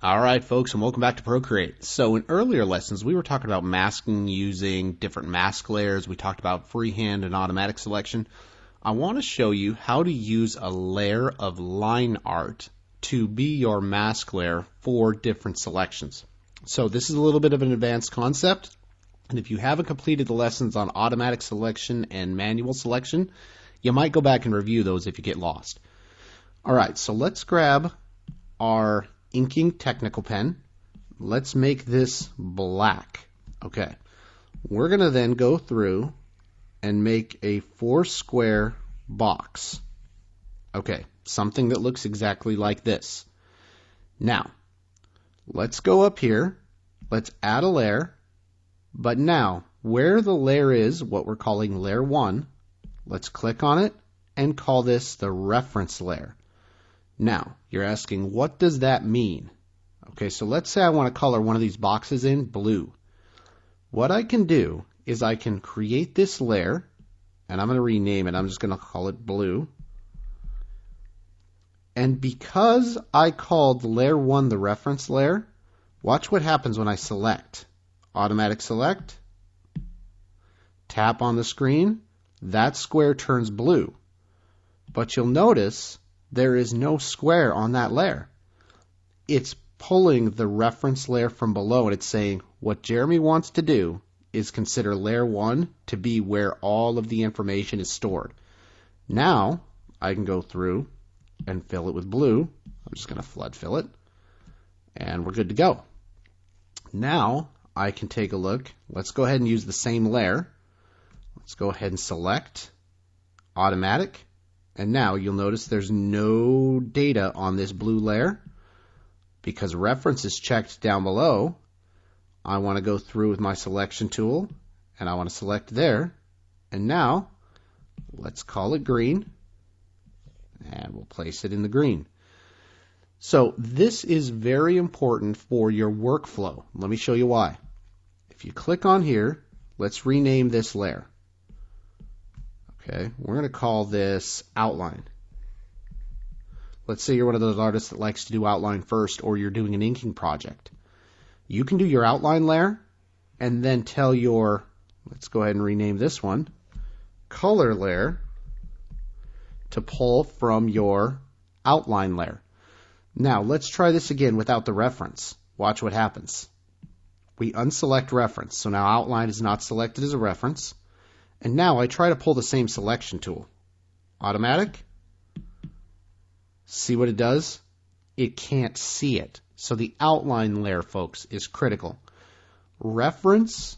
All right, folks, and welcome back to Procreate. So in earlier lessons, we were talking about masking using different mask layers. We talked about freehand and automatic selection. I want to show you how to use a layer of line art to be your mask layer for different selections. So this is a little bit of an advanced concept, and if you haven't completed the lessons on automatic selection and manual selection, you might go back and review those if you get lost. All right, so let's grab our inking technical pen. Let's make this black. Okay, we're going to then go through and make a 4-square box. Okay, something that looks exactly like this. Now, let's go up here. Let's add a layer. But now, where the layer is, what we're calling layer 1, let's click on it and call this the reference layer. Now, you're asking, what does that mean? Okay, so let's say I want to color one of these boxes in blue. What I can do is I can create this layer, and I'm going to rename it. I'm just going to call it blue. And because I called layer 1 the reference layer, watch what happens when I select. Automatic select, tap on the screen, that square turns blue. But you'll notice there is no square on that layer. It's pulling the reference layer from below, and it's saying what Jeremy wants to do is consider layer 1 to be where all of the information is stored. Now I can go through and fill it with blue. I'm just going to flood fill it, and we're good to go. Now I can take a look. Let's go ahead and use the same layer. Let's go ahead and select automatic. And now you'll notice there's no data on this blue layer because reference is checked down below. I want to go through with my selection tool and I want to select there. And now let's call it green and we'll place it in the green. So this is very important for your workflow. Let me show you why. If you click on here, let's rename this layer. Okay, we're going to call this outline. Let's say you're one of those artists that likes to do outline first, or you're doing an inking project. You can do your outline layer and then tell your, let's go ahead and rename this one, color layer to pull from your outline layer. Now let's try this again without the reference. Watch what happens. We unselect reference, so now outline is not selected as a reference. And now I try to pull the same selection tool. Automatic. See what it does? It can't see it. So the outline layer, folks, is critical. Reference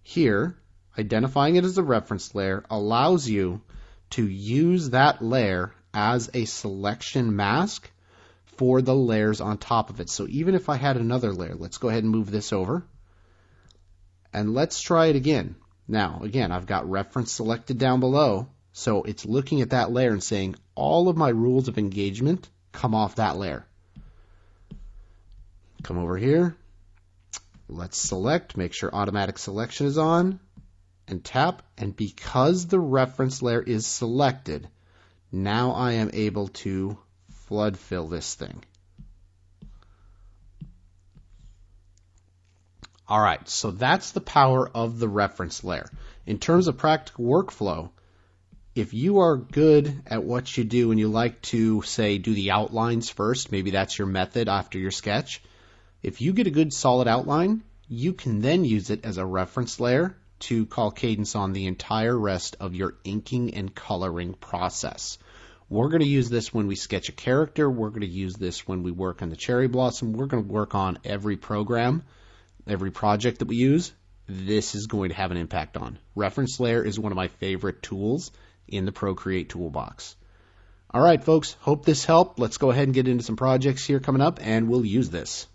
here, identifying it as a reference layer, allows you to use that layer as a selection mask for the layers on top of it. So even if I had another layer, let's go ahead and move this over. And let's try it again. Now, again, I've got reference selected down below, so it's looking at that layer and saying all of my rules of engagement come off that layer. Come over here. Let's select, make sure automatic selection is on, and tap. And because the reference layer is selected, now I am able to flood fill this thing. All right, so that's the power of the reference layer. In terms of practical workflow, if you are good at what you do and you like to, say, do the outlines first, maybe that's your method after your sketch, if you get a good solid outline, you can then use it as a reference layer to call cadence on the entire rest of your inking and coloring process. We're going to use this when we sketch a character. We're going to use this when we work on the cherry blossom. We're going to work on every program. Every project that we use, this is going to have an impact on. Reference layer is one of my favorite tools in the Procreate toolbox. All right, folks, hope this helped. Let's go ahead and get into some projects here coming up, and we'll use this.